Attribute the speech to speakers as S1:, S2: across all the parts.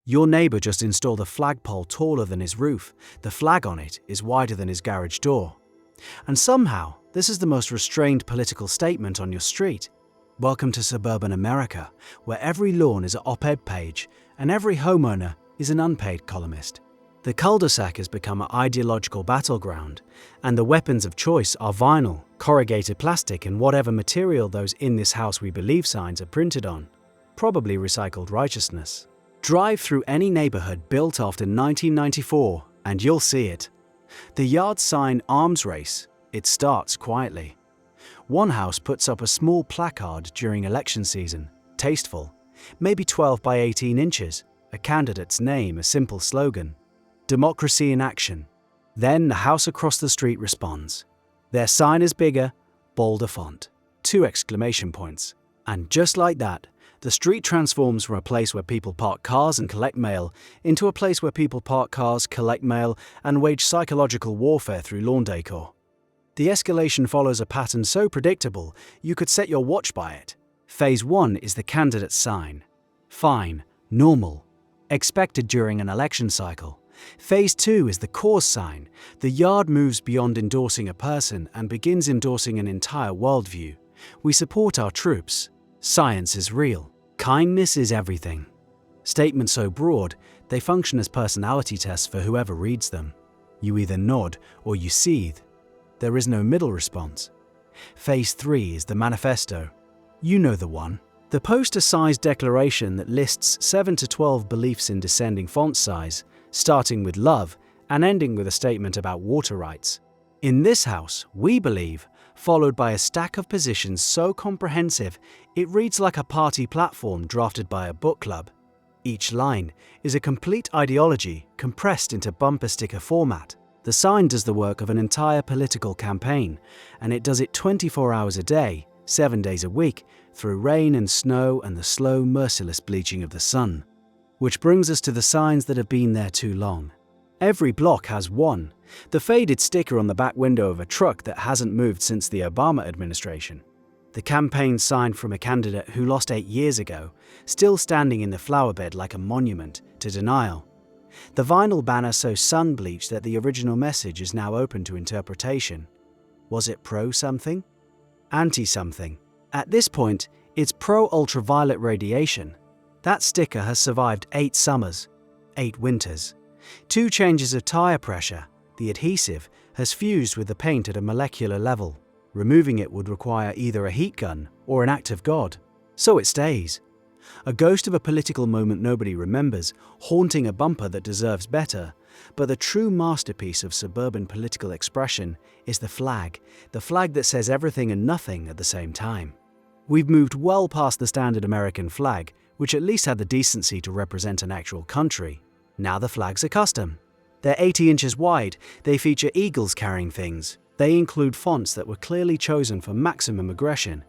S1: Your neighbor just installed a flagpole taller than his roof. The flag on it is wider than his garage door. And somehow, this is the most restrained political statement on your street. Welcome to suburban America, where every lawn is an op-ed page and every homeowner is an unpaid columnist. The cul-de-sac has become an ideological battleground, and the weapons of choice are vinyl, corrugated plastic, and whatever material those "In This House We Believe" signs are printed on, probably recycled righteousness. Drive through any neighborhood built after 1994 and you'll see it. The yard sign "Arms Race," it starts quietly. One house puts up a small placard during election season, tasteful, maybe 12 by 18 inches, a candidate's name, a simple slogan. Democracy in action. Then the house across the street responds. Their sign is bigger, bolder font, 2 exclamation points. And just like that, the street transforms from a place where people park cars and collect mail into a place where people park cars, collect mail, and wage psychological warfare through lawn decor. The escalation follows a pattern so predictable you could set your watch by it. Phase 1 is the candidate's sign. Fine, normal, expected during an election cycle. Phase 2 is the cause sign. The yard moves beyond endorsing a person and begins endorsing an entire worldview. We support our troops. Science is real. Kindness is everything. Statements so broad, they function as personality tests for whoever reads them. You either nod or you seethe. There is no middle response. Phase 3 is the manifesto. You know the one. The poster-sized declaration that lists 7 to 12 beliefs in descending font size, starting with love and ending with a statement about water rights. In this house, we believe, followed by a stack of positions so comprehensive it reads like a party platform drafted by a book club. Each line is a complete ideology compressed into bumper sticker format. The sign does the work of an entire political campaign, and it does it 24 hours a day, 7 days a week, through rain and snow and the slow, merciless bleaching of the sun. Which brings us to the signs that have been there too long. Every block has one, the faded sticker on the back window of a truck that hasn't moved since the Obama administration. The campaign sign from a candidate who lost 8 years ago, still standing in the flower bed like a monument to denial. The vinyl banner so sun-bleached that the original message is now open to interpretation. Was it pro-something? Anti-something? At this point, it's pro-ultraviolet radiation. That sticker has survived 8 summers, 8 winters, 2 changes of tire pressure. The adhesive has fused with the paint at a molecular level. Removing it would require either a heat gun or an act of God. So it stays. A ghost of a political moment nobody remembers, haunting a bumper that deserves better. But the true masterpiece of suburban political expression is the flag that says everything and nothing at the same time. We've moved well past the standard American flag, which at least had the decency to represent an actual country. Now the flags are custom. They're 80 inches wide, they feature eagles carrying things. They include fonts that were clearly chosen for maximum aggression.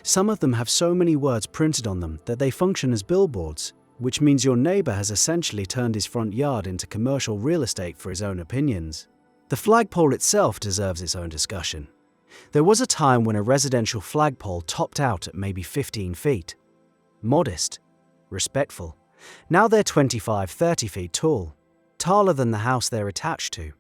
S1: Some of them have so many words printed on them that they function as billboards, which means your neighbor has essentially turned his front yard into commercial real estate for his own opinions. The flagpole itself deserves its own discussion. There was a time when a residential flagpole topped out at maybe 15 feet. Modest, respectful. Now they're 25-30 feet tall, taller than the house they're attached to.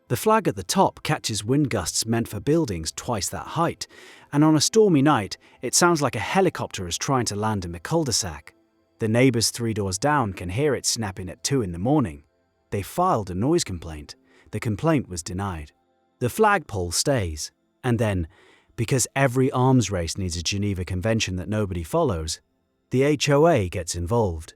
S1: The flag at the top catches wind gusts meant for buildings twice that height, and on a stormy night, it sounds like a helicopter is trying to land in the cul-de-sac. The neighbors 3 doors down can hear it snapping at 2 in the morning. They filed a noise complaint. The complaint was denied. The flagpole stays, and then, because every arms race needs a Geneva Convention that nobody follows, the HOA gets involved.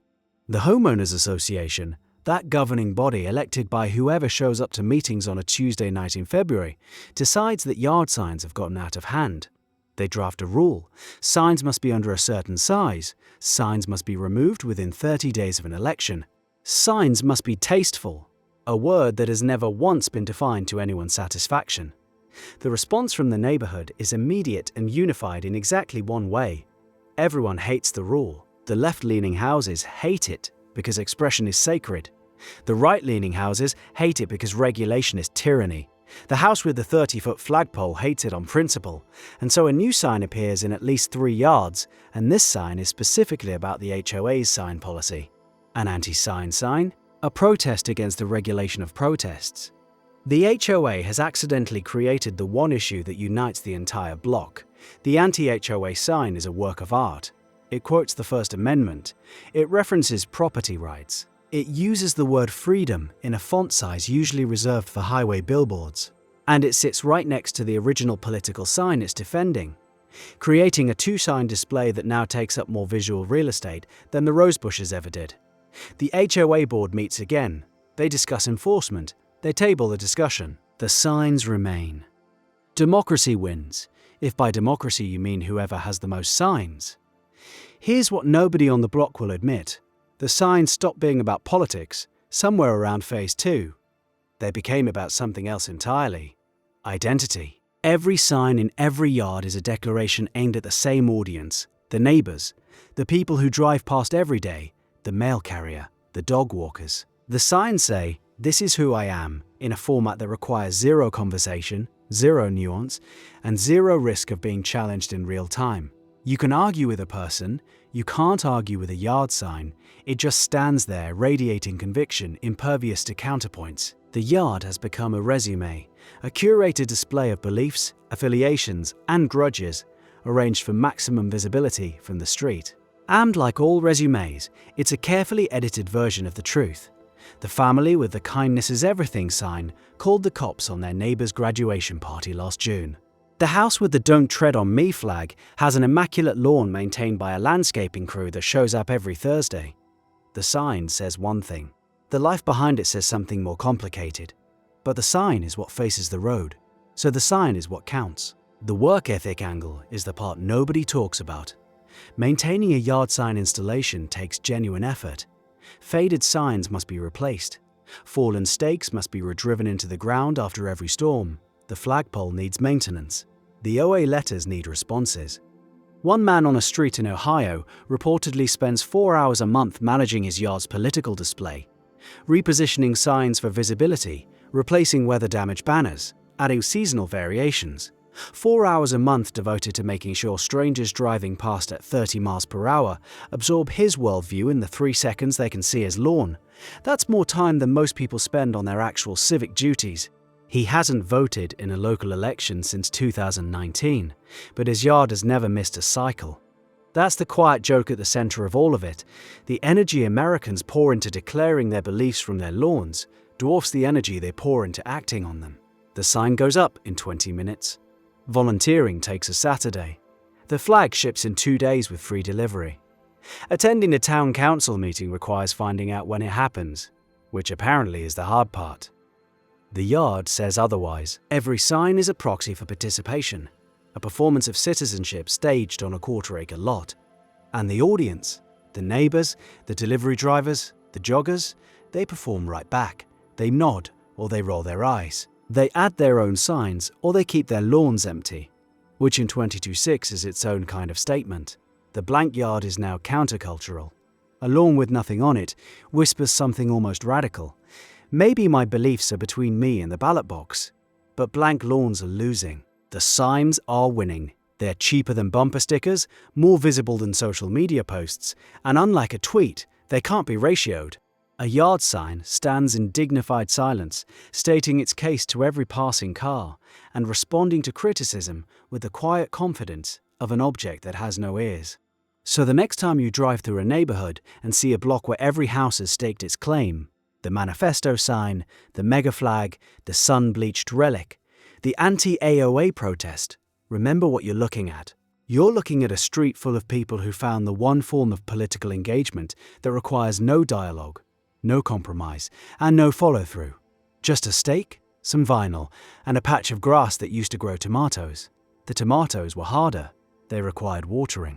S1: The Homeowners Association, that governing body elected by whoever shows up to meetings on a Tuesday night in February, decides that yard signs have gotten out of hand. They draft a rule. Signs must be under a certain size. Signs must be removed within 30 days of an election. Signs must be tasteful, a word that has never once been defined to anyone's satisfaction. The response from the neighborhood is immediate and unified in exactly one way. Everyone hates the rule. The left-leaning houses hate it because expression is sacred. The right-leaning houses hate it because regulation is tyranny. The house with the 30-foot flagpole hates it on principle, and so a new sign appears in at least 3 yards, and this sign is specifically about the HOA's sign policy. An anti-sign sign? A protest against the regulation of protests. The HOA has accidentally created the one issue that unites the entire block. The anti-HOA sign is a work of art. It quotes the First Amendment. It references property rights. It uses the word freedom in a font size usually reserved for highway billboards. And it sits right next to the original political sign it's defending, creating a two-sign display that now takes up more visual real estate than the rose bushes ever did. The HOA board meets again. They discuss enforcement. They table the discussion. The signs remain. Democracy wins, if by democracy you mean whoever has the most signs. Here's what nobody on the block will admit. The signs stopped being about politics somewhere around Phase 2. They became about something else entirely. Identity. Every sign in every yard is a declaration aimed at the same audience: the neighbors, the people who drive past every day, the mail carrier, the dog walkers. The signs say, "This is who I am," in a format that requires zero conversation, zero nuance, and zero risk of being challenged in real time. You can argue with a person, you can't argue with a yard sign. It just stands there, radiating conviction, impervious to counterpoints. The yard has become a résumé, a curated display of beliefs, affiliations, and grudges, arranged for maximum visibility from the street. And like all résumés, it's a carefully edited version of the truth. The family with the "kindness is everything" sign called the cops on their neighbor's graduation party last June. The house with the "Don't Tread on Me" flag has an immaculate lawn maintained by a landscaping crew that shows up every Thursday. The sign says one thing. The life behind it says something more complicated. But the sign is what faces the road, so the sign is what counts. The work ethic angle is the part nobody talks about. Maintaining a yard sign installation takes genuine effort. Faded signs must be replaced. Fallen stakes must be redriven into the ground after every storm. The flagpole needs maintenance. The OA letters need responses. One man on a street in Ohio reportedly spends 4 hours a month managing his yard's political display, repositioning signs for visibility, replacing weather-damaged banners, adding seasonal variations. 4 hours a month devoted to making sure strangers driving past at 30 miles per hour absorb his worldview in the 3 seconds they can see his lawn. That's more time than most people spend on their actual civic duties. He hasn't voted in a local election since 2019, but his yard has never missed a cycle. That's the quiet joke at the center of all of it. The energy Americans pour into declaring their beliefs from their lawns dwarfs the energy they pour into acting on them. The sign goes up in 20 minutes. Volunteering takes a Saturday. The flag ships in 2 days with free delivery. Attending a town council meeting requires finding out when it happens, which apparently is the hard part. The yard says otherwise. Every sign is a proxy for participation, a performance of citizenship staged on a quarter-acre lot. And the audience, the neighbors, the delivery drivers, the joggers, they perform right back. They nod or they roll their eyes. They add their own signs or they keep their lawns empty, which in 22.6 is its own kind of statement. The blank yard is now countercultural. A lawn with nothing on it whispers something almost radical. Maybe my beliefs are between me and the ballot box, but blank lawns are losing. The signs are winning. They're cheaper than bumper stickers, more visible than social media posts, and unlike a tweet, they can't be ratioed. A yard sign stands in dignified silence, stating its case to every passing car and responding to criticism with the quiet confidence of an object that has no ears. So the next time you drive through a neighborhood and see a block where every house has staked its claim, the manifesto sign, the mega flag, the sun-bleached relic, the anti-AOA protest, remember what you're looking at. You're looking at a street full of people who found the one form of political engagement that requires no dialogue, no compromise, and no follow-through. Just a stake, some vinyl, and a patch of grass that used to grow tomatoes. The tomatoes were harder. They required watering.